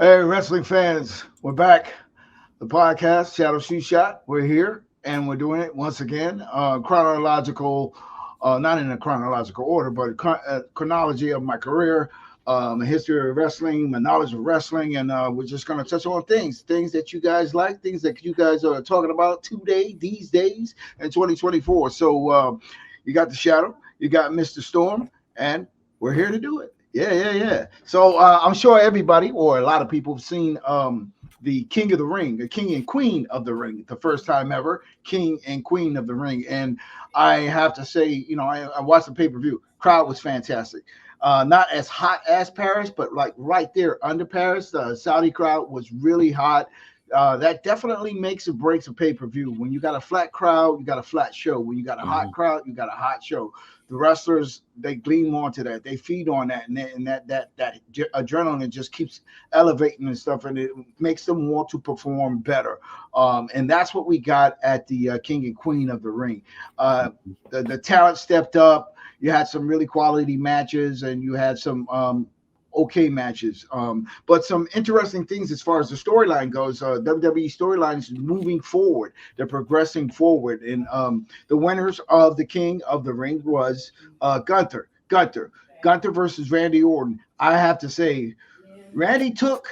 Hey, wrestling fans, we're back. The podcast, Shadow Shoot Shot. We're here and we're doing it once again. Chronological, not in a chronological order, but chronology of my career, my history of wrestling, my knowledge of wrestling, and we're just going to touch on things that you guys like, things that you guys are talking about today, these days, in 2024. So you got the Shadow, you got Mr. Storm, and we're here to do it. Yeah. So I'm sure everybody or a lot of people have seen the King of the Ring, the King and Queen of the Ring, the first time ever, King and Queen of the Ring. And I have to say, I watched the pay-per-view. Crowd was fantastic. Not as hot as Paris, but like right there under Paris. The Saudi crowd was really hot. That definitely makes or breaks a pay-per-view. When you got a flat crowd, you got a flat show. When you got a hot crowd, you got a hot show. The wrestlers, they gleam onto that. They feed on that, and that adrenaline just keeps elevating and stuff, and it makes them want to perform better. And that's what we got at the King and Queen of the Ring. The talent stepped up. You had some really quality matches, and you had some okay matches. But some interesting things as far as the storyline goes. WWE storyline is moving forward. They're progressing forward. And the winners of the King of the Ring was Gunther versus Randy Orton. I have to say, Randy took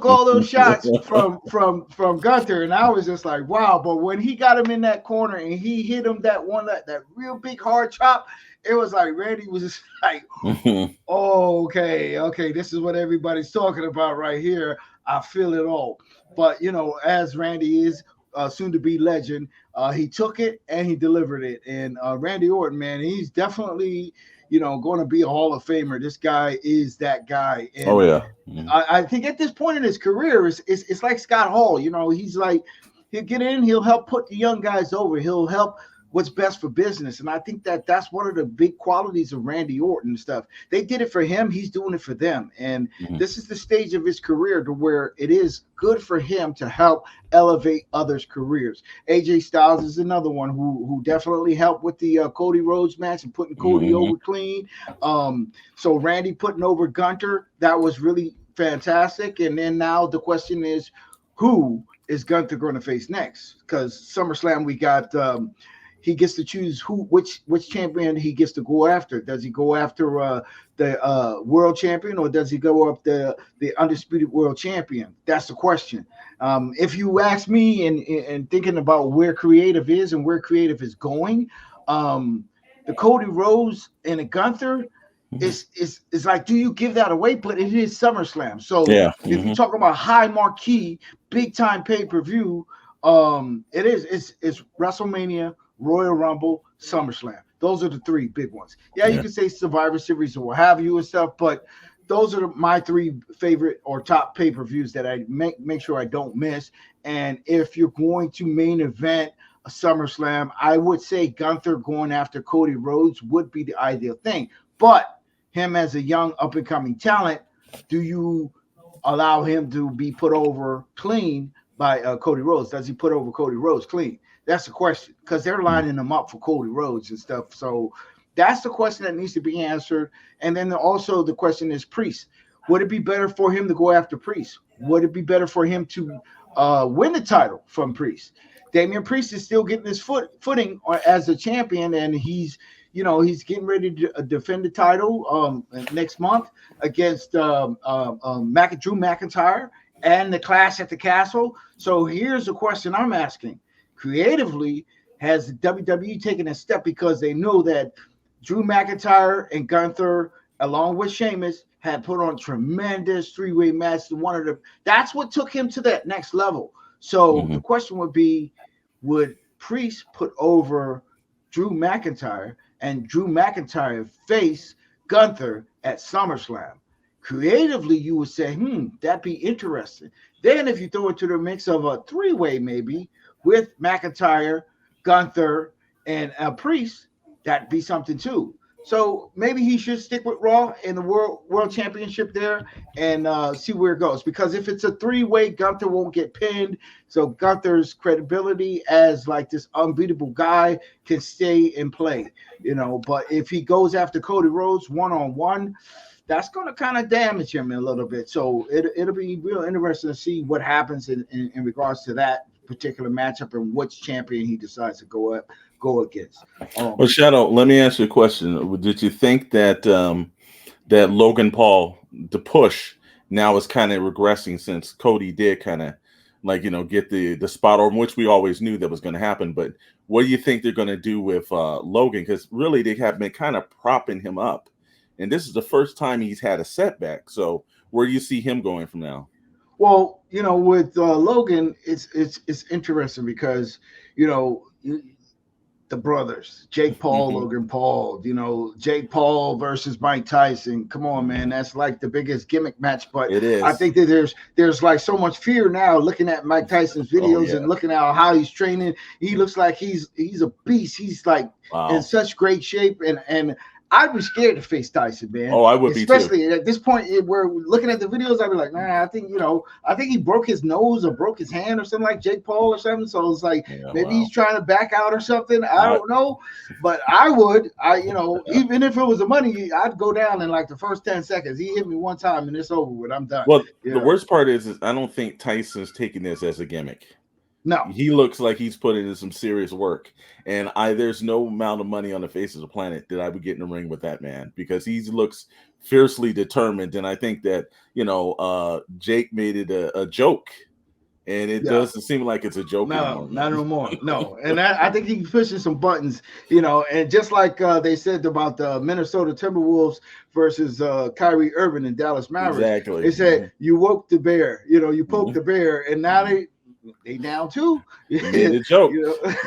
all those shots from Gunther, and I was just like, wow. But when he got him in that corner and he hit him that real big hard chop, it was like Randy was just like, oh, okay, this is what everybody's talking about right here. I feel it all. But as Randy is soon to be legend, he took it and he delivered it. And Randy Orton, man, he's definitely going to be a Hall of Famer. This guy is that guy. And oh yeah. I think at this point in his career, it's like Scott Hall. He's like, he'll get in, he'll help put the young guys over, he'll help what's best for business. And I think that's one of the big qualities of Randy Orton and stuff. They did it for him, he's doing it for them. And this is the stage of his career to where it is good for him to help elevate others' careers. AJ Styles is another one who definitely helped with the Cody Rhodes match and putting Cody over clean. So Randy putting over Gunther, that was really fantastic. And then now the question is, who is Gunther going to face next? Because SummerSlam, we got he gets to choose which champion he gets to go after. Does he go after the world champion, or does he go up the undisputed world champion? That's the question. If you ask me, and thinking about where creative is and where creative is going, the Cody Rhodes and the Gunther is like, do you give that away? But it is SummerSlam. So if you talk about high marquee, big time pay-per-view, it's WrestleMania, Royal Rumble, SummerSlam. Those are the three big ones. Yeah, you can say Survivor Series or what have you and stuff, but those are my three favorite or top pay-per-views that I make sure I don't miss. And if you're going to main event a SummerSlam, I would say Gunther going after Cody Rhodes would be the ideal thing. But him as a young up-and-coming talent, do you allow him to be put over clean by Cody Rhodes? Does he put over Cody Rhodes clean? That's the question, because they're lining them up for Cody Rhodes and stuff. So that's the question that needs to be answered. And then also the question is Priest. Would it be better for him to go after Priest? Would it be better for him to win the title from Priest? Damian Priest is still getting his footing as a champion, and he's getting ready to defend the title next month against Drew McIntyre and the Clash at the Castle. So here's the question I'm asking. Creatively, has the WWE taken a step, because they know that Drew McIntyre and Gunther, along with Sheamus, had put on tremendous three-way match. That's what took him to that next level. So the question would be, would Priest put over Drew McIntyre and Drew McIntyre face Gunther at SummerSlam? Creatively, you would say, that'd be interesting. Then if you throw it to the mix of a three-way maybe with McIntyre, Gunther, and Priest, that'd be something too. So maybe he should stick with Raw in the World Championship there and see where it goes. Because if it's a three-way, Gunther won't get pinned. So Gunther's credibility as like this unbeatable guy can stay in play, But if he goes after Cody Rhodes one-on-one, that's going to kind of damage him a little bit. So it'll be real interesting to see what happens in regards to that particular matchup and which champion he decides to go against. Well, Shadow, let me ask you a question. Did you think that that Logan Paul, the push now is kind of regressing since Cody did kind of like, get the spot over, which we always knew that was going to happen. But what do you think they're going to do with Logan? Because really they have been kind of propping him up. And this is the first time he's had a setback. So where do you see him going from now? Well, with Logan, it's interesting because, the brothers, Jake Paul, Logan Paul, Jake Paul versus Mike Tyson. Come on, man. That's like the biggest gimmick match. But it is. I think that there's like so much fear now looking at Mike Tyson's videos and looking at how he's training. He looks like he's a beast. He's like in such great shape. And I'd be scared to face Tyson, man. Oh, I would be too. Especially at this point where we're looking at the videos, I'd be like, I think he broke his nose or broke his hand or something like Jake Paul or something. So it's like maybe he's trying to back out or something. I don't know. But even if it was the money, I'd go down in like the first 10 seconds. He hit me one time and it's over with. I'm done. Well, the worst part is I don't think Tyson's taking this as a gimmick. No, he looks like he's putting in some serious work, and there's no amount of money on the face of the planet that I would get in the ring with that man because he looks fiercely determined. And I think that Jake made it a joke, and it doesn't seem like it's a joke anymore. Not anymore. No, and I think he's pushing some buttons, and just like they said about the Minnesota Timberwolves versus Kyrie Irving and Dallas Mavericks. Exactly. They said you woke the bear, you poked the bear, and now they down too. Made a joke.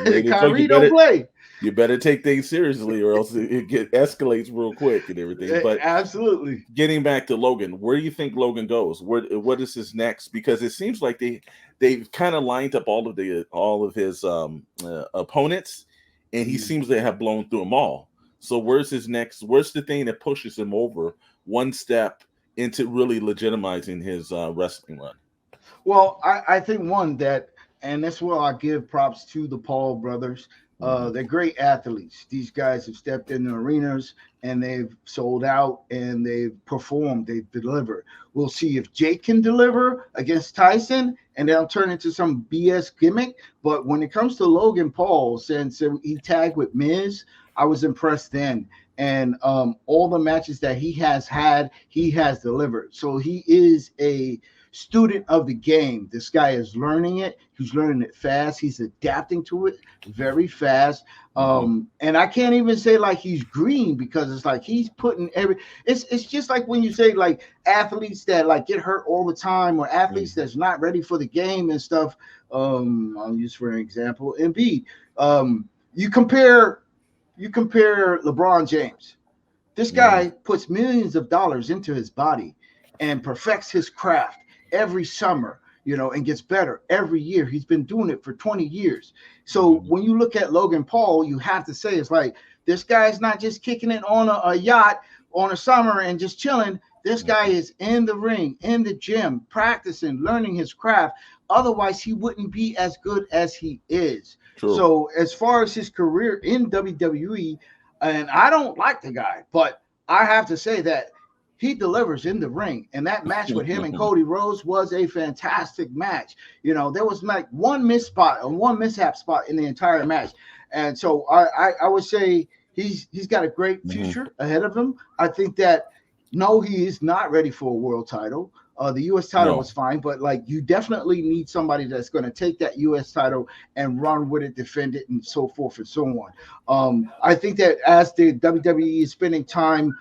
Kyrie don't play. You better take things seriously, or else it escalates real quick and everything. But absolutely. Getting back to Logan, where do you think Logan goes? What is his next? Because it seems like they've kind of lined up all of his opponents, and he seems to have blown through them all. So where's his next? Where's the thing that pushes him over one step into really legitimizing his wrestling run? Well, I think and that's where I give props to the Paul brothers. They're great athletes. These guys have stepped in the arenas and they've sold out and they've performed, they've delivered. We'll see if Jake can deliver against Tyson and they'll turn into some BS gimmick. But when it comes to Logan Paul, since he tagged with Miz, I was impressed then. And all the matches that he has had, he has delivered. So he is a student of the game. This guy is learning it. He's learning it fast. He's adapting to it very fast. And I can't even say like he's green because it's like he's putting it's just like when you say like athletes that like get hurt all the time or athletes that's not ready for the game and stuff. I'll use for an example, Embiid. You compare LeBron James. This guy puts millions of dollars into his body and perfects his craft every summer, and gets better every year. He's been doing it for 20 years. So when you look at Logan Paul, you have to say it's like this guy's not just kicking it on a yacht on a summer and just chilling. This guy is in the ring, in the gym, practicing, learning his craft. Otherwise, he wouldn't be as good as he is. True. So as far as his career in WWE, and I don't like the guy, but I have to say that he delivers in the ring. And that match with him and Cody Rhodes was a fantastic match. There was like one mishap spot in the entire match. And so I would say he's got a great future ahead of him. I think that, no, he is not ready for a world title. The U.S. title was fine, but like you definitely need somebody that's going to take that U.S. title and run with it, defend it, and so forth and so on. I think that as the WWE is spending time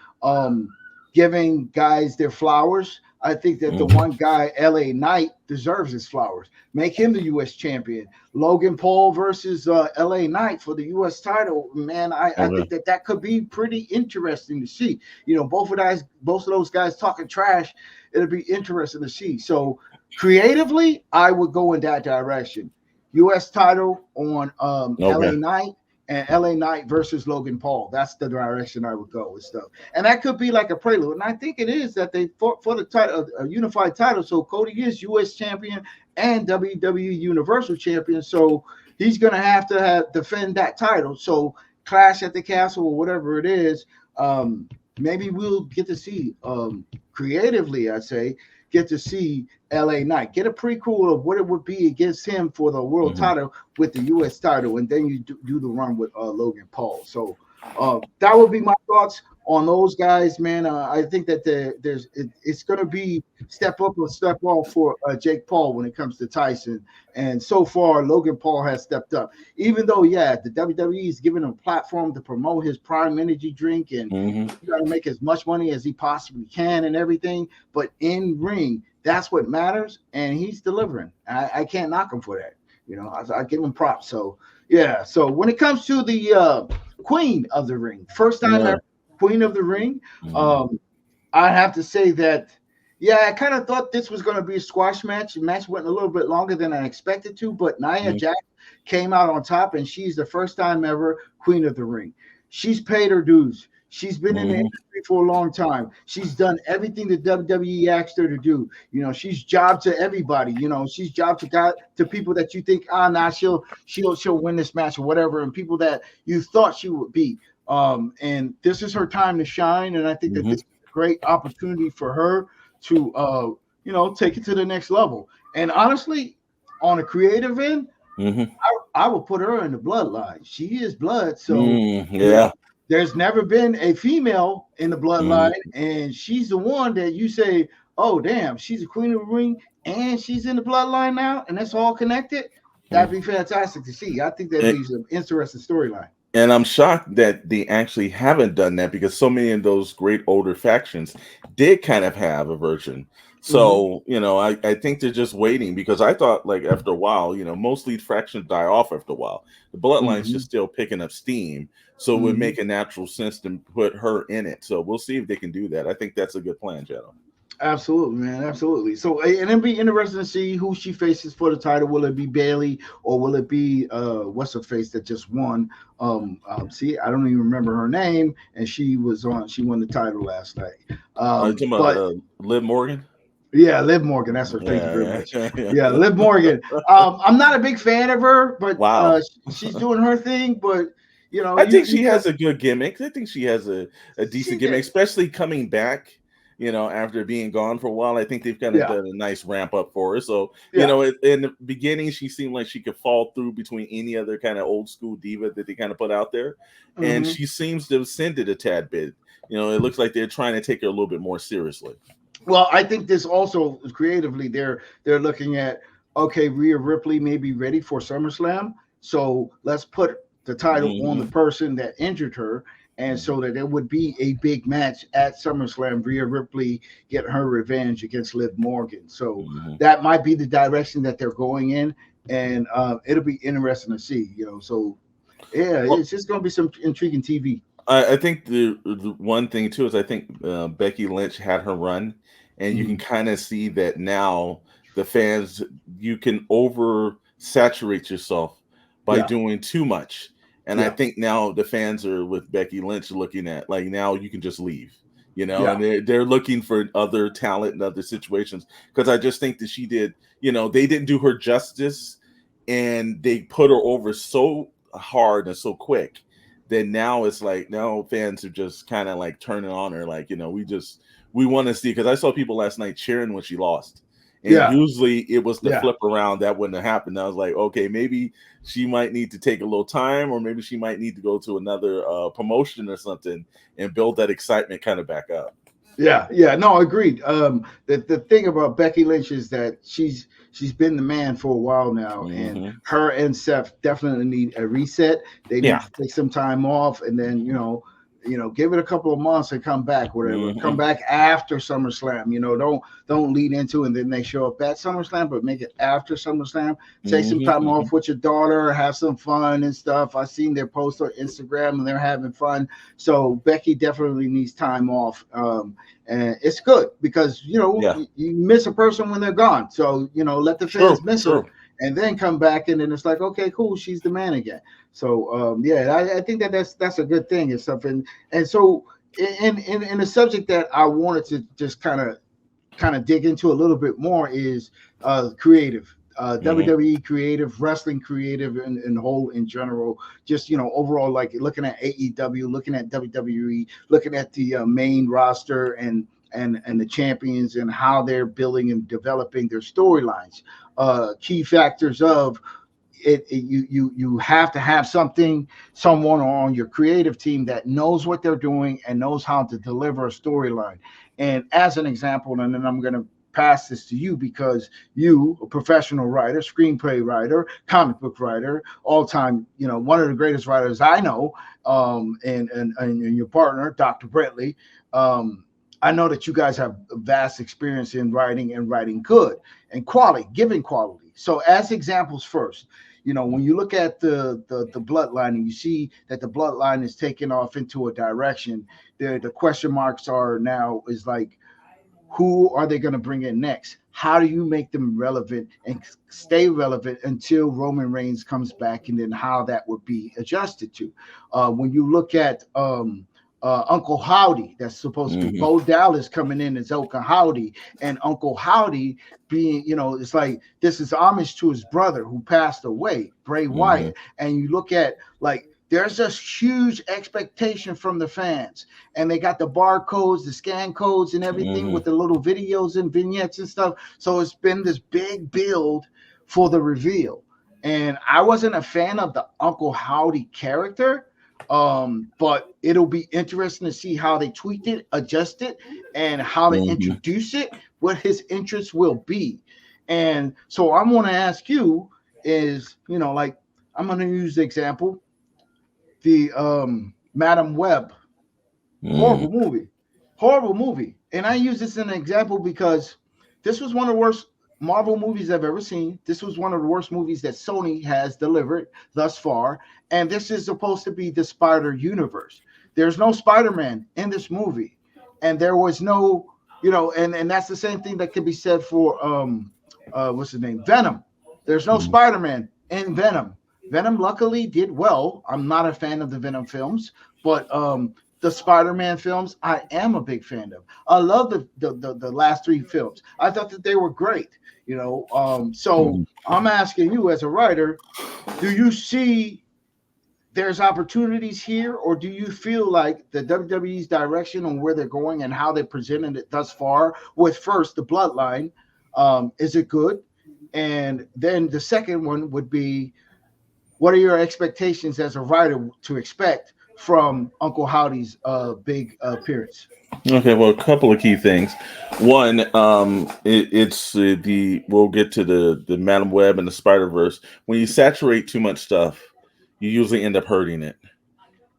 giving guys their flowers, I think that the one guy, LA Knight, deserves his flowers. Make him the U.S. champion. Logan Paul versus LA Knight for the U.S. title, man. I think that could be pretty interesting to see. Both of those guys talking trash. It'll be interesting to see. So creatively, I would go in that direction. U.S. title on LA Knight. And LA Knight versus Logan Paul. That's the direction I would go with stuff. And that could be like a prelude. And I think it is that they for the title, a unified title. So Cody is U.S. champion and WWE Universal champion. So he's going to have defend that title. So Clash at the Castle or whatever it is. maybe we'll get to see creatively, I say, get to see LA Knight get a prequel of what it would be against him for the world title with the US title, and then you do the run with Logan Paul. So that would be my thoughts on those guys, man. I think that it's going to be step up or step off for Jake Paul when it comes to Tyson. And so far, Logan Paul has stepped up. Even though, yeah, the WWE is giving him a platform to promote his Prime Energy drink, and he's got to make as much money as he possibly can and everything. But in ring, that's what matters, and he's delivering. I can't knock him for that. You know, I give him props. So, yeah. So when it comes to the Queen of the Ring, first time ever Queen of the Ring, I have to say that, yeah, I kind of thought this was going to be a squash match. The match went a little bit longer than I expected to, but Nia Jax came out on top, and she's the first time ever Queen of the Ring. She's paid her dues. She's been in the industry for a long time. She's done everything the WWE asked her to do. You know, she's jobbed to everybody. You know, she's jobbed to people that you think, she'll win this match or whatever, and people that you thought she would beat. And this is her time to shine, and I think that this is a great opportunity for her to take it to the next level. And honestly, on a creative end, I would put her in the bloodline. She is blood, so there's never been a female in the bloodline, and she's the one that you say, oh damn, she's a Queen of the Ring and she's in the bloodline now, and that's all connected. That'd be fantastic to see. I think that'd be an interesting storyline. And I'm shocked that they actually haven't done that, because so many of those great older factions did kind of have a version. So, I think they're just waiting, because I thought, like, after a while, most lead factions die off after a while. The bloodline's just still picking up steam. So it would make a natural sense to put her in it. So we'll see if they can do that. I think that's a good plan, Shadowe. Absolutely, man. Absolutely. So, and it'll be interesting to see who she faces for the title. Will it be Bayley, or will it be what's her face that just won? See, I don't even remember her name, and she won the title last night. Are you talking about Liv Morgan? Yeah, Liv Morgan. That's her. Thank you very much. Yeah, Liv Morgan. I'm not a big fan of her, but she's doing her thing. But I think she has a good gimmick. I think she has a decent gimmick, especially coming back. After being gone for a while, I think they've kind of done a nice ramp up for her. So, in the beginning, she seemed like she could fall through between any other kind of old school diva that they kind of put out there. And she seems to have ascended a tad bit. It looks like they're trying to take her a little bit more seriously. Well, I think this also creatively, they're looking at, okay, Rhea Ripley may be ready for SummerSlam. So let's put the title on the person that injured her. And so that there would be a big match at SummerSlam, Rhea Ripley getting her revenge against Liv Morgan. So that might be the direction that they're going in, and it'll be interesting to see. So it's just going to be some intriguing TV. I think the one thing too is I think Becky Lynch had her run, and you can kind of see that now the fans, you can oversaturate yourself by doing too much. And I think now the fans are with Becky Lynch looking at, like, now you can just leave, and they're looking for other talent and other situations. Because I just think that she did, they didn't do her justice, and they put her over so hard and so quick that now it's like, now fans are just kind of like turning on her. Like, we want to see, because I saw people last night cheering when she lost. And usually it was the flip around that wouldn't have happened. I was like, okay, maybe she might need to take a little time, or maybe she might need to go to another promotion or something and build that excitement kind of back up. No, agreed. The thing about Becky Lynch is that she's been the man for a while now, and her and Seth definitely need a reset. They need to take some time off, and then give it a couple of months and come back, whatever. Come back after SummerSlam. Don't lead into it and then they show up at SummerSlam, but make it after SummerSlam. Take some time off with your daughter, have some fun and stuff. I've seen their posts on Instagram and they're having fun. So Becky definitely needs time off. And it's good because you miss a person when they're gone. So let the fans miss her. And then come back, and then it's like, okay, cool, she's the man again. So I think that's a good thing and stuff. And so in the subject that I wanted to just kind of dig into a little bit more is creative. WWE creative, wrestling creative, and whole in general. Just overall, like looking at AEW, looking at WWE, looking at the main roster and the champions and how they're building and developing their storylines. Key factors of you have to have someone on your creative team that knows what they're doing and knows how to deliver a storyline. And as an example, and then I'm going to pass this to you, because you, a professional writer, screenplay writer, comic book writer, all time, one of the greatest writers I know, and your partner, Dr. Brentley. I know that you guys have vast experience in writing and writing good and quality, giving quality. So as examples first, when you look at the bloodline and you see that the bloodline is taking off into a direction, the question marks are now is like, who are they going to bring in next? How do you make them relevant and stay relevant until Roman Reigns comes back, and then how that would be adjusted to? When you look at Uncle Howdy, that's supposed to be Bo Dallas coming in as Uncle Howdy, and Uncle Howdy being, it's like this is homage to his brother who passed away, Bray Wyatt. And you look at like there's this huge expectation from the fans, and they got the barcodes, the scan codes, and everything with the little videos and vignettes and stuff. So it's been this big build for the reveal. And I wasn't a fan of the Uncle Howdy character. But it'll be interesting to see how they tweak it, adjust it, and how they introduce it, what his interests will be. And so I'm going to ask you is, like, I'm going to use the example, the Madam Web, horrible movie. And I use this as an example because this was one of the worst Marvel movies I've ever seen. This was one of the worst movies that Sony has delivered thus far. And this is supposed to be the Spider Universe. There's no Spider-Man in this movie. And there was no, and that's the same thing that could be said for, what's his name? Venom. There's no Spider-Man in Venom. Venom luckily did well. I'm not a fan of the Venom films, but the Spider-Man films, I am a big fan of. I love the last three films. I thought that they were great. So I'm asking you as a writer, do you see there's opportunities here, or do you feel like the WWE's direction on where they're going and how they presented it thus far with first the bloodline, is it good? And then the second one would be, what are your expectations as a writer to expect from Uncle Howdy's big appearance? Okay, well, a couple of key things. One, it's we'll get to the Madam Web and the Spider-Verse. When you saturate too much stuff, you usually end up hurting it.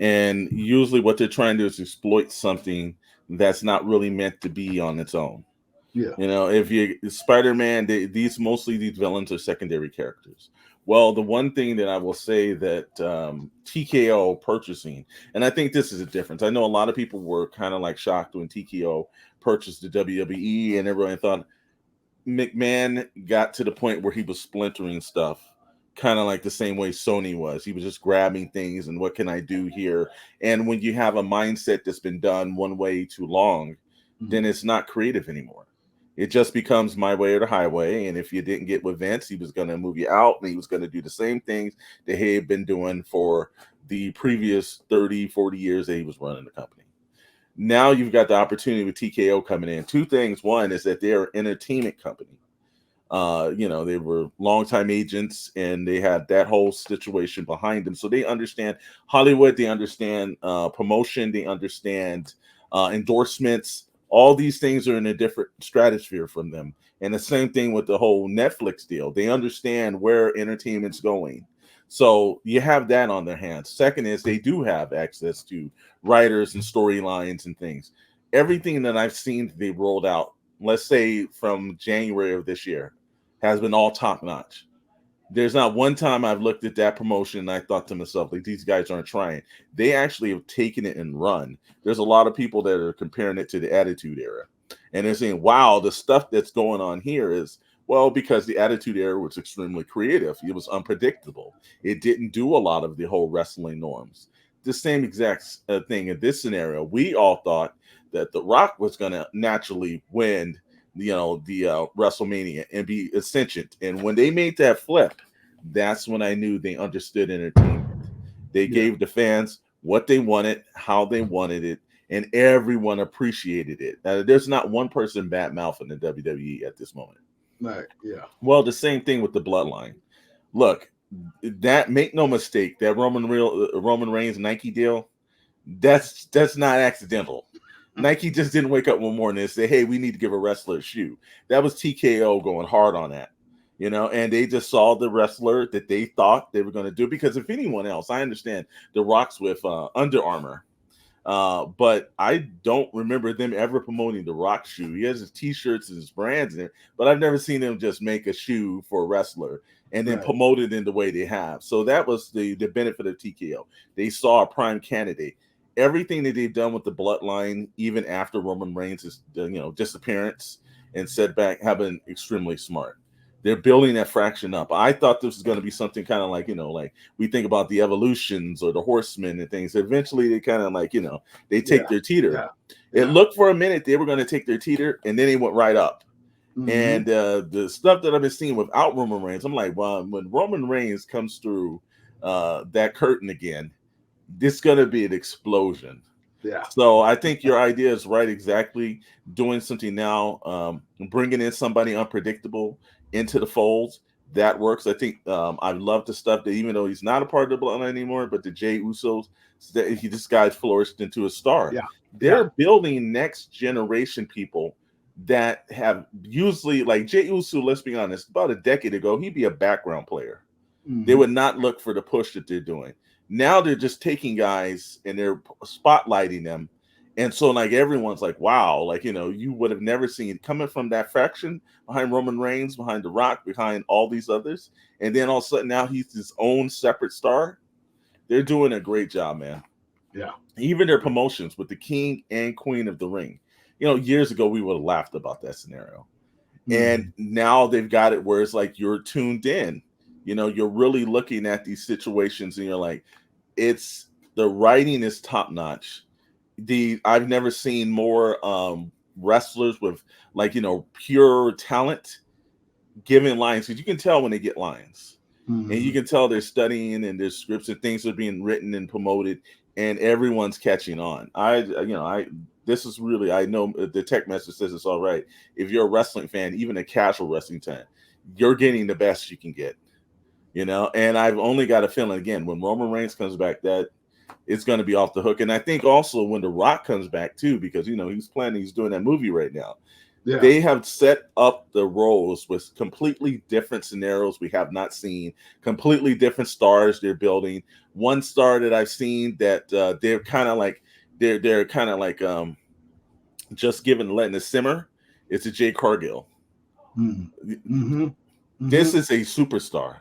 And usually what they're trying to do is exploit something that's not really meant to be on its own. Yeah. If you Spider-Man, these villains are secondary characters. Well, the one thing that I will say that TKO purchasing, and I think this is a difference. I know a lot of people were kind of like shocked when TKO purchased the WWE, and everyone thought McMahon got to the point where he was splintering stuff, kind of like the same way Sony was. He was just grabbing things and what can I do here? And when you have a mindset that's been done one way too long, then it's not creative anymore. It just becomes my way or the highway. And if you didn't get with Vince, he was going to move you out, and he was going to do the same things that he had been doing for the previous 30, 40 years that he was running the company. Now you've got the opportunity with TKO coming in. Two things. One is that they're an entertainment company. They were longtime agents, and they had that whole situation behind them. So they understand Hollywood, they understand promotion, they understand endorsements. All these things are in a different stratosphere from them. And the same thing with the whole Netflix deal. They understand where entertainment's going. So you have that on their hands. Second is they do have access to writers and storylines and things. Everything that I've seen they rolled out, let's say from January of this year, has been all top notch. There's not one time I've looked at that promotion and I thought to myself, like, these guys aren't trying. They actually have taken it and run. There's a lot of people that are comparing it to the Attitude Era. And they're saying, wow, the stuff that's going on here is, well, because the Attitude Era was extremely creative. It was unpredictable. It didn't do a lot of the whole wrestling norms. The same exact thing in this scenario. We all thought that The Rock was going to naturally win the WrestleMania and be Ascension. And when they made that flip, that's when I knew they understood entertainment. They gave the fans what they wanted, how they wanted it, and everyone appreciated it. There's not one person bad mouthing the WWE at this moment. Right. Yeah. Well, the same thing with the Bloodline. Look, that make no mistake, that Roman Reigns Nike deal, that's not accidental. Nike just didn't wake up one morning and say, "Hey, we need to give a wrestler a shoe." That was TKO going hard on that, and they just saw the wrestler that they thought they were going to do. Because if anyone else, I understand the Rock's with Under Armour, but I don't remember them ever promoting the Rock shoe. He has his T-shirts and his brands in it, but I've never seen them just make a shoe for a wrestler and then promote it in the way they have. So that was the benefit of TKO. They saw a prime candidate. Everything that they've done with the Bloodline, even after Roman Reigns' disappearance and setback, have been extremely smart. They're building that fraction up. I thought this was going to be something kind of like, like we think about the Evolutions or the Horsemen and things. Eventually, they kind of like, they take their teeter. It looked for a minute they were going to take their teeter, and then they went right up. And the stuff that I've been seeing without Roman Reigns, I'm like, well, when Roman Reigns comes through that curtain again, this is going to be an explosion. Yeah. So I think your idea is right. Exactly. Doing something now, bringing in somebody unpredictable into the folds, that works. I think I love the stuff that, even though he's not a part of the Bloodline anymore, but the Jey Usos, this guy flourished into a star. They're building next generation people that have usually, like Jey Uso, let's be honest, about a decade ago, he'd be a background player. They would not look for the push that they're doing. Now they're just taking guys and they're spotlighting them. And so, like, everyone's like, wow, like, you would have never seen coming from that faction behind Roman Reigns, behind The Rock, behind all these others. And then all of a sudden now he's his own separate star. They're doing a great job, man. Yeah. Even their promotions with the King and Queen of the Ring. Years ago, we would have laughed about that scenario. And now they've got it where it's like you're tuned in. You're really looking at these situations and you're like, the writing is top notch. I've never seen more wrestlers with pure talent giving lines, because you can tell when they get lines, and you can tell they're studying and there's scripts and things are being written and promoted, and everyone's catching on. This is really, I know the tech message says it's all right. If you're a wrestling fan, even a casual wrestling fan, you're getting the best you can get. And I've only got a feeling, again, when Roman Reigns comes back, that it's going to be off the hook. And I think also when The Rock comes back too, because he's doing that movie right now. They have set up the roles with completely different scenarios we have not seen, completely different stars they're building. One star that I've seen that they're kind of like just letting it simmer. It's a Jade Cargill. This is a superstar.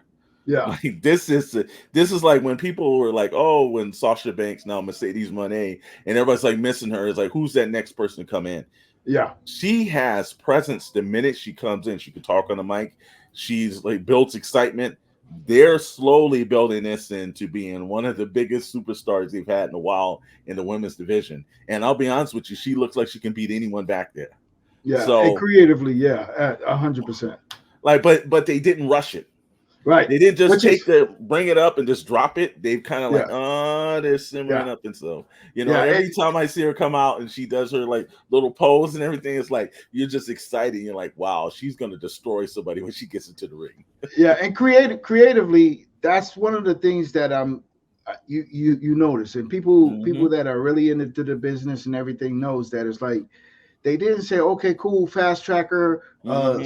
Yeah. Like, this is like when people were like, oh, when Sasha Banks, now Mercedes Moné, and everybody's like missing her. It's like, who's that next person to come in? Yeah. She has presence the minute she comes in. She can talk on the mic. She's like builds excitement. They're slowly building this into being one of the biggest superstars they've had in a while in the women's division. And I'll be honest with you, she looks like she can beat anyone back there. Yeah. So, and creatively, at 100%. Like, but they didn't rush it. Right. They didn't just bring it up and just drop it. They've kind of they're simmering up. And so, every time I see her come out and she does her like little pose and everything, it's like, you're just excited. You're like, wow, she's going to destroy somebody when she gets into the ring. Yeah. And creatively, that's one of the things that you notice. And people that are really into the business and everything knows that it's like, they didn't say, okay, cool, fast tracker,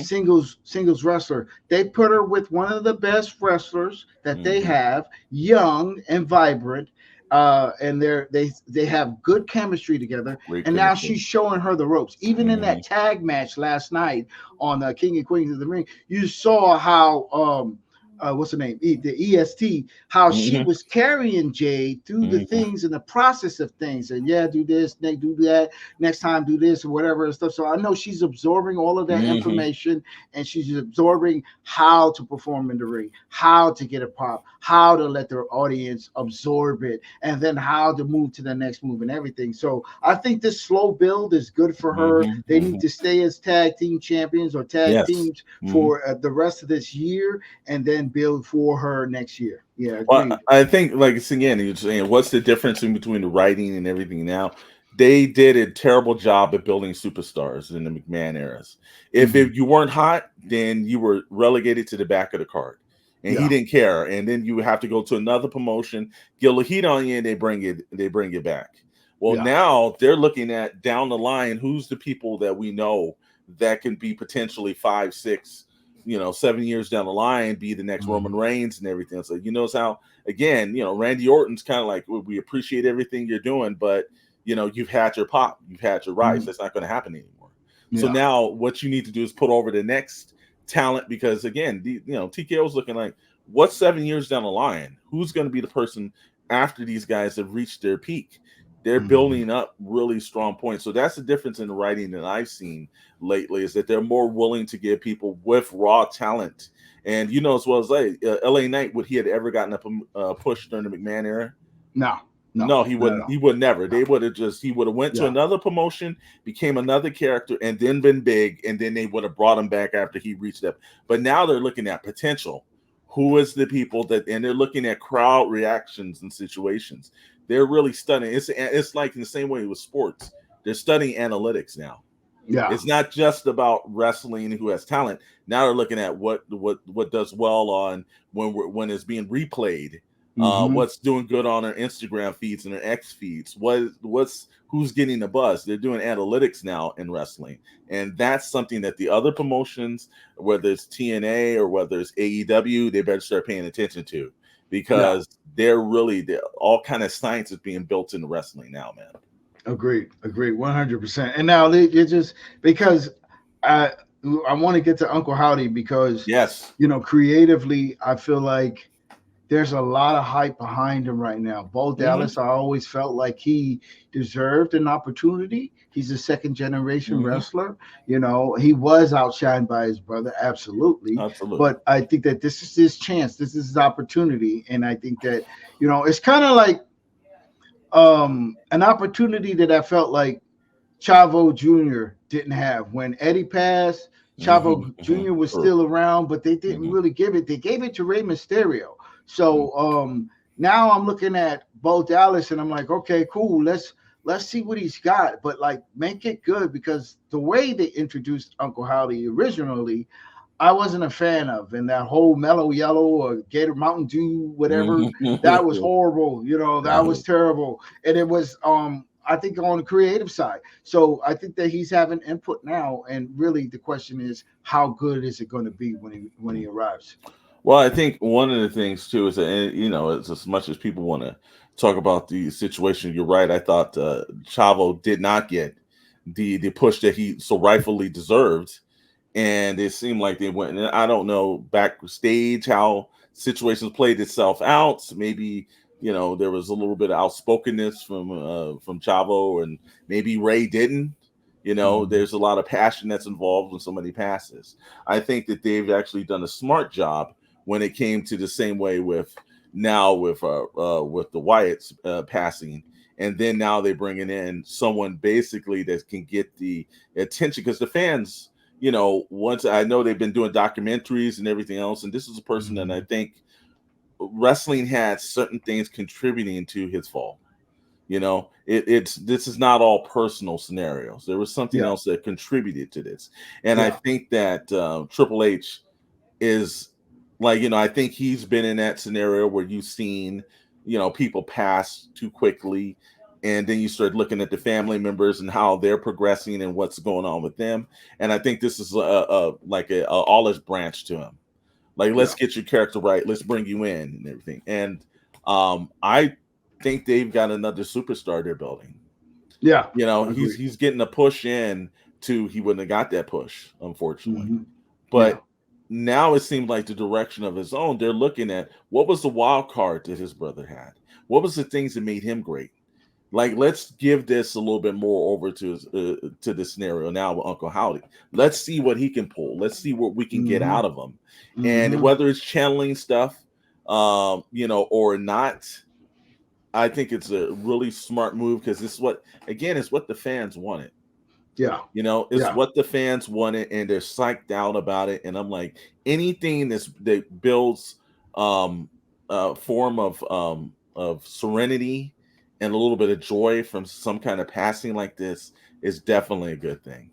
singles wrestler. They put her with one of the best wrestlers that they have, young and vibrant, and they have good chemistry together. Now she's showing her the ropes. Even in that tag match last night on King and Queens of the Ring, you saw how what's her name, the EST, how she Mm-hmm. was carrying Jade through the Mm-hmm. things and the process of things, and yeah, do this, next do that, next time do this or whatever and stuff. So I know she's absorbing all of that Mm-hmm. information, and she's absorbing how to perform in the ring, how to get a pop, how to let their audience absorb it, and then how to move to the next move and everything. So I think this slow build is good for her. Mm-hmm. They need Mm-hmm. to stay as tag team champions or tag Yes. teams Mm-hmm. for the rest of this year, and then build for her next year. Yeah, Well, agreed. I think, like it's again, you're saying, what's the difference in between the writing and everything now? They did a terrible job at building superstars in the McMahon eras. If Mhm. you weren't hot, then you were relegated to the back of the card, and he Yeah. didn't care. And then you would have to go to another promotion, get a little heat on you, and they bring it back. Well, Yeah. now they're looking at down the line, who's the people that we know that can be potentially 5, 6, 7 years down the line, be the next Roman Mhm. Reigns and everything. So how, again, Randy Orton's kind of like, we appreciate everything you're doing, but you've had your pop, you've had your rise. Mhm. That's not going to happen anymore. So Yeah. now what you need to do is put over the next talent, because again, TKO's looking like, what's 7 years down the line? Who's going to be the person after these guys have reached their peak? They're Mhm. building up really strong points. So that's the difference in the writing that I've seen lately, is that they're more willing to give people with raw talent. And as well as LA Knight, would he had ever gotten a push during the McMahon era? No. No. No, he Not at wouldn't. all. He would never. No. They would have he would have went to Yeah. another promotion, became another character, and then been big, and then they would have brought him back after he reached that. But now they're looking at potential. Who is the people that, and they're looking at crowd reactions and situations. They're really studying. It's like in the same way with sports. They're studying analytics now. Yeah. It's not just about wrestling who has talent. Now they're looking at what does well on when it's being replayed. Mhm. What's doing good on their Instagram feeds and their X feeds. Who's getting the buzz? They're doing analytics now in wrestling, and that's something that the other promotions, whether it's TNA or whether it's AEW, they better start paying attention to, Yeah. because they're all kind of science is being built into wrestling now, man. Agreed. Agreed. 100%. And now it just because I I want to get to Uncle Howdy because Yes. creatively I feel like there's a lot of hype behind him right now. Bo Mm-hmm. Dallas, I always felt like he deserved an opportunity. He's a second generation Mm-hmm. wrestler. He was outshined by his brother, absolutely. Absolutely. But I think that this is his chance. This is his opportunity. And I think that, it's kind of like an opportunity that I felt like Chavo Jr. didn't have. When Eddie passed, Mm-hmm. Chavo Mm-hmm. Jr. was True. still around, but they didn't Mm-hmm. really give it. They gave it to Rey Mysterio. Mm-hmm. So now I'm looking at Bo Dallas and I'm like, okay, cool. Let's see what he's got, but like make it good, because the way they introduced Uncle Howdy originally, I wasn't a fan of, and that whole Mellow Yellow or Gator Mountain Dew, whatever, that was Mm-hmm. horrible. That was terrible, and it was I think on the creative side. So I think that he's having input now, and really the question is, how good is it going to be when he arrives? Well, I think one of the things too is that, it's as much as people want to talk about the situation. You're right. I thought Chavo did not get the push that he so rightfully deserved, and it seemed like they went. And I don't know backstage how situations played itself out. Maybe there was a little bit of outspokenness from Chavo, and maybe Ray didn't. Mhm. There's a lot of passion that's involved when somebody passes. I think that they've actually done a smart job when it came to the same way with the Wyatts passing, and then now they're bringing in someone basically that can get the attention, because the fans, once I know they've been doing documentaries and everything else, and this is a person that I Mhm. think wrestling had certain things contributing to his fall. It's this is not all personal scenarios. There was something Yeah, else that contributed to this, and I yeah, think that Triple H is like, I think he's been in that scenario where you've seen people pass too quickly, and then you start looking at the family members and how they're progressing and what's going on with them. And I think this is a olive branch to him, like, let's yeah, get your character right, let's bring you in and everything. And I think they've got another superstar they're building. yeah. He's Agreed. getting a push in to, he wouldn't have got that push, unfortunately. Hmm. But Yeah, now it seemed like the direction of his own. They're looking at what was the wild card that his brother had. What was the things that made him great? Like, let's give this a little bit more over to the scenario now with Uncle Howdy. Let's see what he can pull. Let's see what we can get out of him. And whether it's channeling stuff, or not, I think it's a really smart move because it's what the fans wanted. Yeah. It's what the fans wanted, and they're psyched out about it. And I'm like, anything that builds a form of serenity and a little bit of joy from some kind of passing like this is definitely a good thing.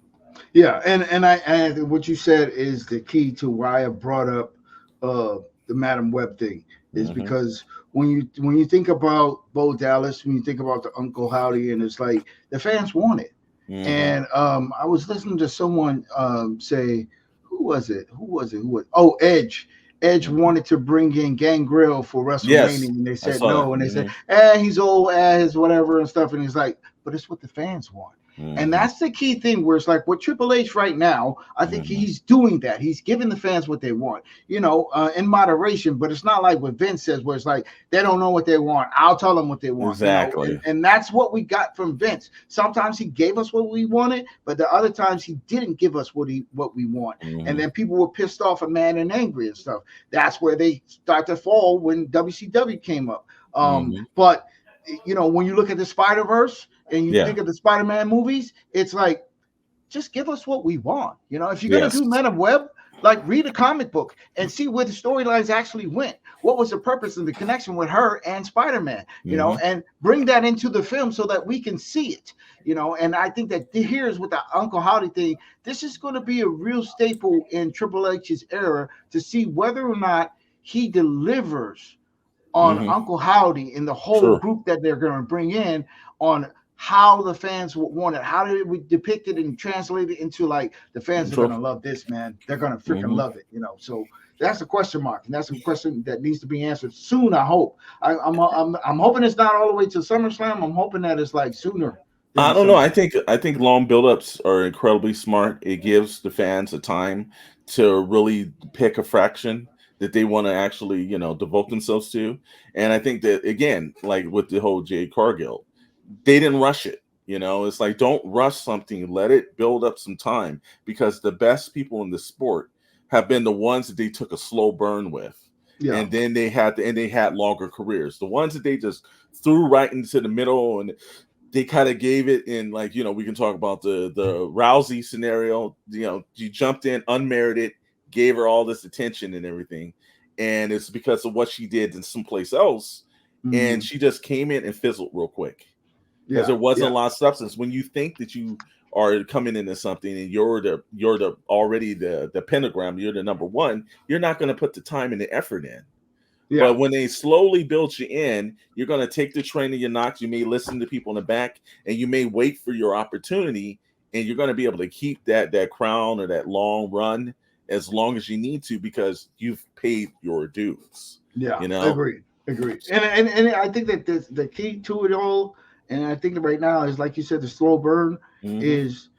Yeah, and I what you said is the key to why I brought up the Madam Web thing is because when you think about Bo Dallas, when you think about the Uncle Howdy, and it's like the fans want it. And I was listening to someone say, who was it? Oh, Edge. Edge wanted to bring in Gangrel for WrestleMania, and they said no, and they said, he's old, his whatever and stuff, and he's like, but it's what the fans want. And that's the key thing where it's like with Triple H right now, I think he's doing that. He's giving the fans what they want, in moderation, but it's not like what Vince says where it's like, they don't know what they want. I'll tell them what they want. Exactly. And that's what we got from Vince. Sometimes he gave us what we wanted, but the other times he didn't give us what we want. And then people were pissed off and mad and angry and stuff. That's where they start to fall when WCW came up. But, when you look at the Spider-Verse, and you think of the Spider-Man movies, it's like, just give us what we want. If you're going to do Madam Web, like read a comic book and see where the storylines actually went. What was the purpose of the connection with her and Spider-Man, and bring that into the film so that we can see it, and I think that here's with the Uncle Howdy thing, this is going to be a real staple in Triple H's era to see whether or not he delivers on Uncle Howdy and the whole group that they're going to bring in on how the fans would want it. How did we depict it and translate it into like the fans are going to love this, man. They're going to freaking love it, So that's a question mark, and that's a question that needs to be answered soon. I hope. I'm hoping it's not all the way to SummerSlam. I'm hoping that it's like sooner. I don't know. I think long buildups are incredibly smart. It gives the fans a time to really pick a fraction that they want to actually, devote themselves to. And I think that, again, like with the whole Jade Cargill, they didn't rush it. It's like, don't rush something. Let it build up some time, because the best people in the sport have been the ones that they took a slow burn with. Yeah. And then they had longer careers. The ones that they just threw right into the middle and they kind of gave it in, like, we can talk about the Rousey scenario. You jumped in unmerited, gave her all this attention and everything. And it's because of what she did in someplace else. And she just came in and fizzled real quick. Because there wasn't a lot of substance. When you think that you are coming into something and you're already the pentagram, you're the number one, you're not going to put the time and the effort in. Yeah. But when they slowly build you in, you're going to take the train of your knocks. You may listen to people in the back, and you may wait for your opportunity, and you're going to be able to keep that crown or that long run as long as you need to, because you've paid your dues. Yeah, Agreed. And I think that the key to it all, and I think that right now is, like you said, the slow burn is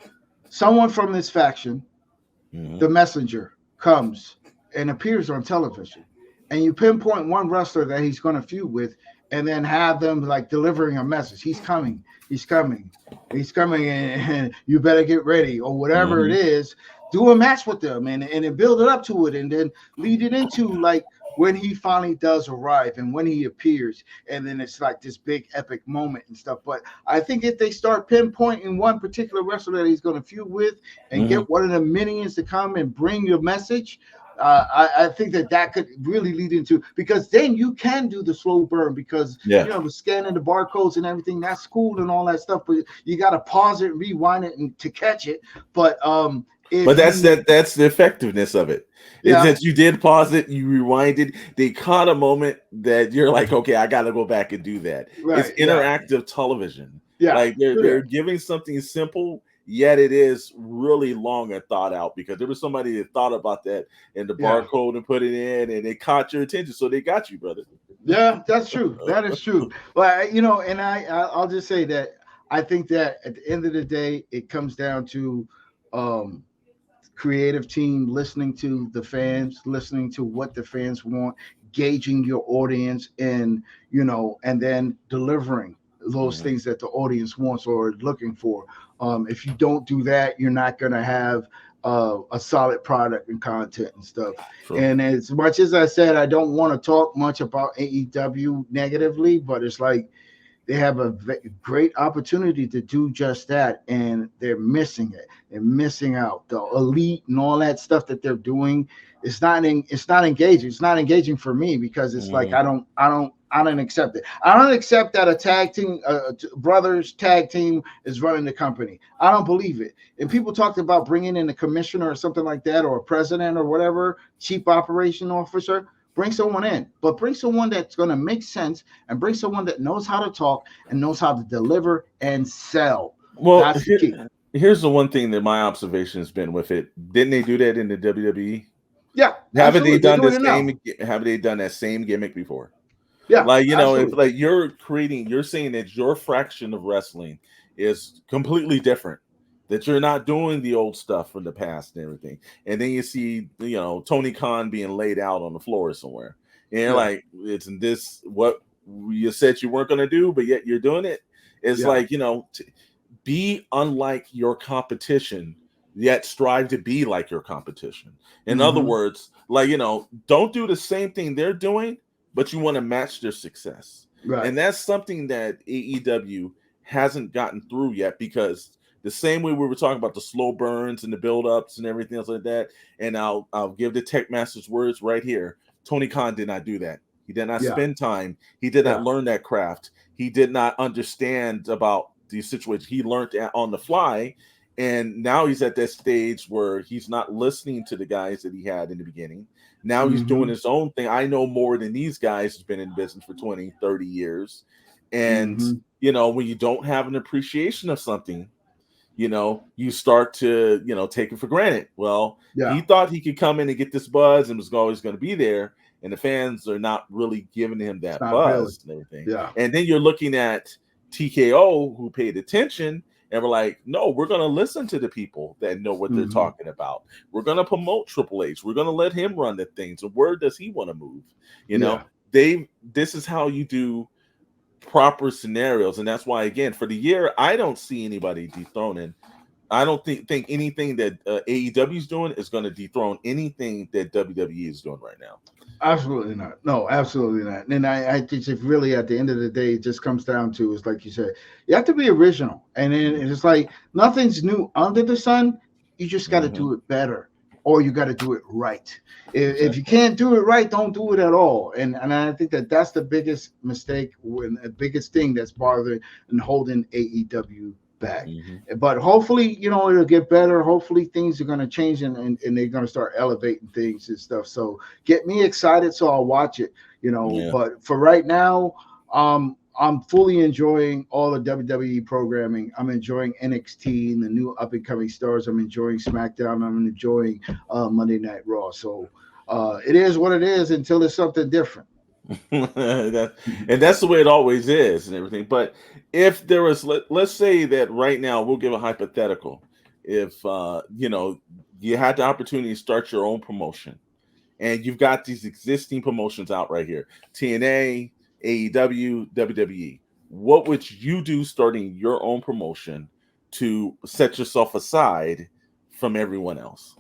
someone from this faction, the messenger, comes and appears on television, and you pinpoint one wrestler that he's going to feud with, and then have them like delivering a message. He's coming, and you better get ready, or whatever it is. Do a match with them and then build it up to it, and then lead it into like when he finally does arrive and when he appears, and then it's like this big epic moment and stuff. But I think if they start pinpointing one particular wrestler that he's going to feud with and get one of the minions to come and bring your message, I think that could really lead into, because then you can do the slow burn, because the scanning the barcodes and everything, that's cool and all that stuff, but you got to pause it, rewind it, and to catch it. But that's the effectiveness of it. Is that you did pause it, you rewinded, they caught a moment that you're like, okay, I got to go back and do that. Right, it's interactive television. Yeah, like they're giving something simple, yet it is really long and thought out, because there was somebody that thought about that in the barcode and put it in, and they caught your attention, so they got you, brother. Yeah, that's true. That is true. But and I'll just say that I think that at the end of the day, it comes down to creative team listening to the fans, listening to what the fans want, gauging your audience, and and then delivering those Mhm. things that the audience wants or looking for. If you don't do that, you're not going to have a solid product and content and stuff. True. And as much as I said, I don't want to talk much about AEW negatively, but it's like they have a great opportunity to do just that, and they're missing it. They're missing out. The elite and all that stuff that they're doing, it's not engaging. It's not engaging for me because it's like Mhm. I don't accept it. I don't accept that a tag team, brothers tag team, is running the company. I don't believe it. And people talked about bringing in a commissioner or something like that, or a president or whatever, chief operation officer. Bring someone in, but bring someone that's going to make sense, and bring someone that knows how to talk and knows how to deliver and sell. Well, That's the key. here's the one thing that my observation has been with it. Didn't they do that in the WWE? Yeah, Haven't they absolutely. They're done the doing it now. same? Haven't they done that same gimmick before? Yeah, Like, if absolutely. like you're saying that your fraction of wrestling is completely different, that you're not doing the old stuff from the past and everything. And then you see, Tony Khan being laid out on the floor somewhere. And you're Yeah, like, it's this what you said you weren't going to do, but yet you're doing it. It's yeah. like, be unlike your competition, yet strive to be like your competition. In other Mm-hmm. words, like, don't do the same thing they're doing, but you want to match their success. Right. And that's something that AEW hasn't gotten through yet, because the same way we were talking about the slow burns and the build-ups and everything else like that, and I'll give the Tech Masters words right here. Tony Khan did not do that. He did not Yeah, spend time. He did not yeah. learn that craft. He did not understand about these situations. He learned on the fly, and now he's at that stage where he's not listening to the guys that he had in the beginning. Now he's doing Mm-hmm. his own thing. I know more than these guys who's been in business for 20, 30 years. And, Mm-hmm. when you don't have an appreciation of something, you start to, take it for granted. Well, Yeah. he thought he could come in and get this buzz and was always going to be there. And the fans are not really giving him It's that not appealing. buzz and everything. Yeah. And then you're looking at TKO, who paid attention, and we're like, no, we're going to listen to the people that know what they're Mm-hmm. talking about. We're going to promote Triple H. We're going to let him run the things. And where does he want to move? Yeah. This is how you do proper scenarios. And that's why, again, for the year, I don't see anybody dethroning. I don't think anything that AEW is doing is going to dethrone anything that WWE is doing right now. Absolutely not. No, absolutely not. And I think if really at the end of the day, it just comes down to is like you said, you have to be original. And then it's like nothing's new under the sun. You just got to Mm-hmm. do it better, or you got to do it right. If you Exactly. can't do it right, don't do it at all. And I think that that's the biggest mistake, when the biggest thing that's bothering and holding AEW back. Mm-hmm. But hopefully, it'll get better. Hopefully things are going to change, and they're going to start elevating things and stuff. So get me excited so I'll watch it, Yeah. But for right now, I'm fully enjoying all the WWE programming. I'm enjoying NXT and the new up and coming stars. I'm enjoying SmackDown. I'm enjoying Monday Night Raw. So it is what it is until it's something different. And that's the way it always is and everything. But if there was, let's say that right now, we'll give a hypothetical. If you had the opportunity to start your own promotion, and you've got these existing promotions out right here, TNA, AEW, WWE, what would you do starting your own promotion to set yourself aside from everyone else?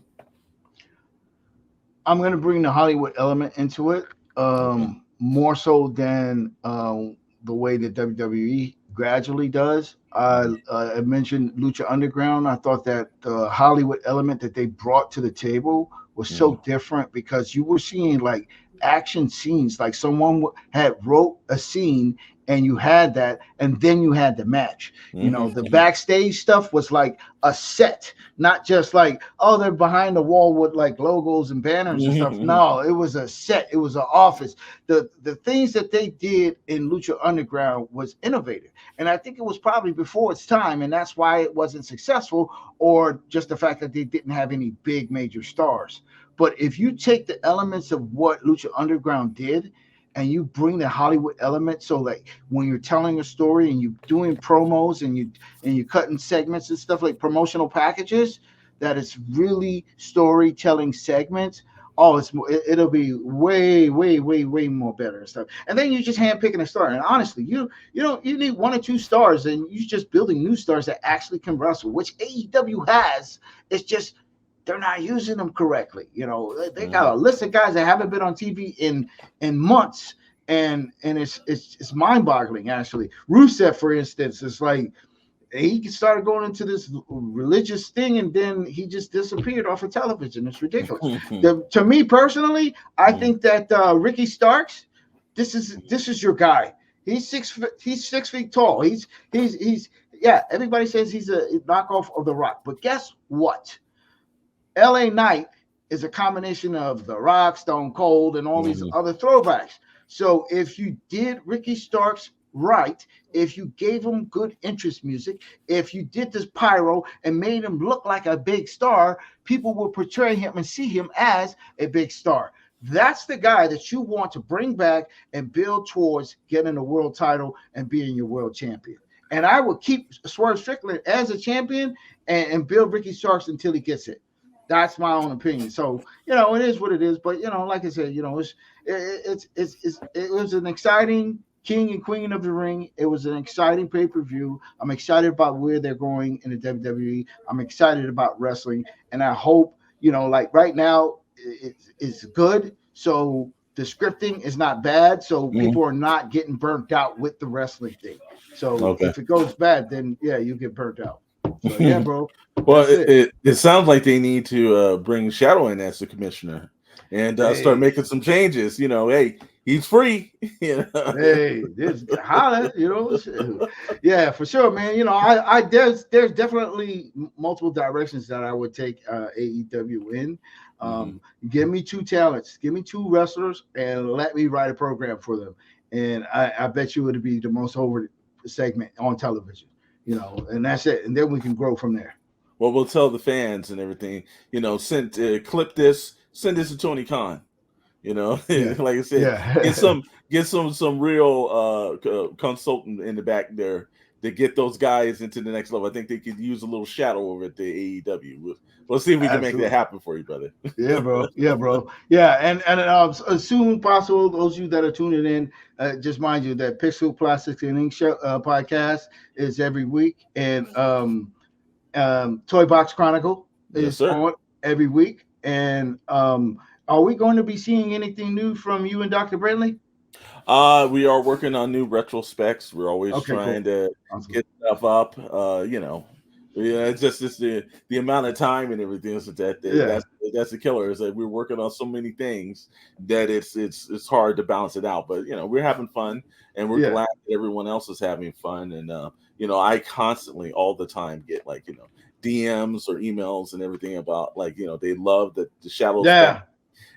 I'm going to bring the Hollywood element into it, Okay. more so than the way that WWE gradually does. I mentioned Lucha Underground. I thought that the Hollywood element that they brought to the table was Mm-hmm. so different, because you were seeing like action scenes, like someone had wrote a scene, and you had that, and then you had the match. The Mm-hmm. backstage stuff was like a set, not just like, oh, they're behind the wall with like logos and banners and stuff. Mm-hmm. No, it was a set. It was an office. The things that they did in Lucha Underground was innovative, and I think it was probably before its time, and that's why it wasn't successful, or just the fact that they didn't have any big major stars. But if you take the elements of what Lucha Underground did, and you bring the Hollywood element, so like when you're telling a story and you're doing promos, and you cutting segments and stuff, like promotional packages, that is really storytelling segments, oh, it'll be way, way, way, way more better and stuff. And then you just handpicking a star. And honestly, you need one or two stars, and you're just building new stars that actually can wrestle, which AEW has. It's just they're not using them correctly. They got a list of guys that haven't been on TV in months, and it's mind boggling actually. Rusev, for instance, is like he started going into this religious thing, and then he just disappeared off of television. It's ridiculous. To me personally, I think that Ricky Starks, this is your guy. He's 6 feet tall. He's yeah. Everybody says he's a knockoff of The Rock, but guess what? LA Knight is a combination of The Rock, Stone Cold, and all these other throwbacks. So if you did Ricky Starks right, if you gave him good interest music, if you did this pyro and made him look like a big star, people will portray him and see him as a big star. That's the guy that you want to bring back and build towards getting a world title and being your world champion. And I will keep Swerve Strickland as a champion and build Ricky Starks until he gets it. That's my own opinion. So, it is what it is. But, like I said, it was an exciting King and Queen of the Ring. It was an exciting pay-per-view. I'm excited about where they're going in the WWE. I'm excited about wrestling. And I hope, like right now, it's good. So the scripting is not bad. So people are not getting burnt out with the wrestling thing. So if it goes bad, then, yeah, you get burnt out. So, yeah, bro. Well, it sounds like they need to bring Shadowe in as the commissioner and start making some changes. Hey, he's free. Hey, holla, yeah, for sure, man. I there's definitely multiple directions that I would take AEW in. Give me two talents, give me two wrestlers, and let me write a program for them. And I bet you it would be the most over segment on television. And that's it. And then we can grow from there. Well, we'll tell the fans and everything, clip this, send this to Tony Khan, like I said, get some real consultant in the back there to get those guys into the next level. I think they could use a little Shadowe over at the AEW. We'll see if we can make that happen for you, brother. Yeah, bro. Yeah, and as soon as possible, those of you that are tuning in, just mind you that PixelsPlasticInk show podcast is every week, and Toybox Chronicle is on every week. And are we going to be seeing anything new from you and Dr. Brindley? We are working on new retrospects. We're always trying to get stuff up. It's just the amount of time and everything is that's the killer. Is that we're working on so many things that it's hard to balance it out. But we're having fun, and we're glad that everyone else is having fun. And I constantly, all the time, get DMs or emails and everything about they love the Shadowe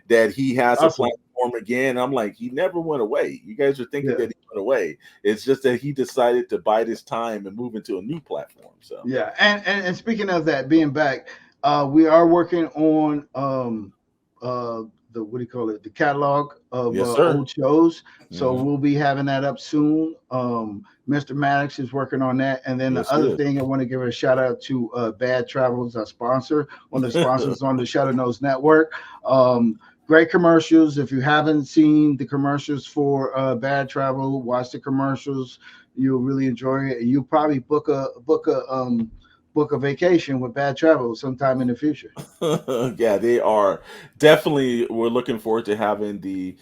that he has a platform again. I'm like, he never went away. You guys are thinking that he went away. It's just that he decided to bide his time and move into a new platform. So and speaking of that being back, we are working on the what do you call it? The catalog of old shows. So we'll be having that up soon. Mr. Maddox is working on that. And then the other thing, I want to give a shout out to Bad Travels, our sponsor, one of the sponsors on the Shadow Knows Network. Great commercials. If you haven't seen the commercials for Bad Travel, watch the commercials. You'll really enjoy it. And you'll probably book a vacation with Bad Travel sometime in the future. Yeah, they are definitely. We're looking forward to having the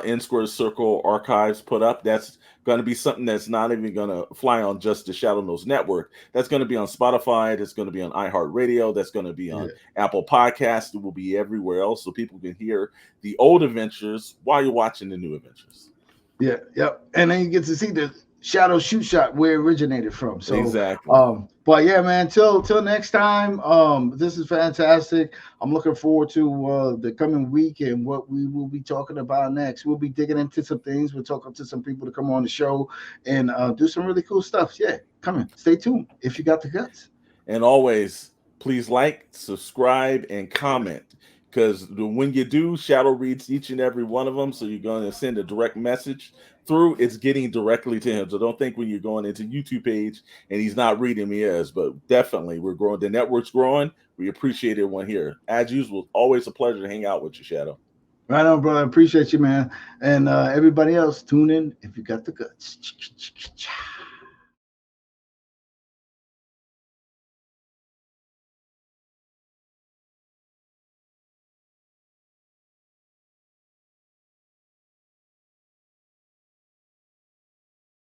N Squared Circle archives put up. That's going to be something that's not even going to fly on just the Shadow Knows Network. That's going to be on Spotify. That's going to be on iHeartRadio. That's going to be on Apple Podcasts. It will be everywhere else, so people can hear the old adventures while you're watching the new adventures. Yeah, yep. And then you get to see the Shadow shoot shot where it originated from. So exactly. But yeah, man, till next time. This is fantastic. I'm looking forward to the coming week and what we will be talking about next. We'll be digging into some things. We're talking to some people to come on the show and do some really cool stuff. Yeah, come in. Stay tuned if you got the guts. And always, please like, subscribe, and comment. Because when you do, Shadowe reads each and every one of them. So you're going to send a direct message through, it's getting directly to him. So don't think when you're going into YouTube page and he's not reading me as, but definitely we're growing. The network's growing. We appreciate everyone here. As usual, always a pleasure to hang out with you, Shadowe. Right on, brother. I appreciate you, man. And everybody else, tune in if you got the guts.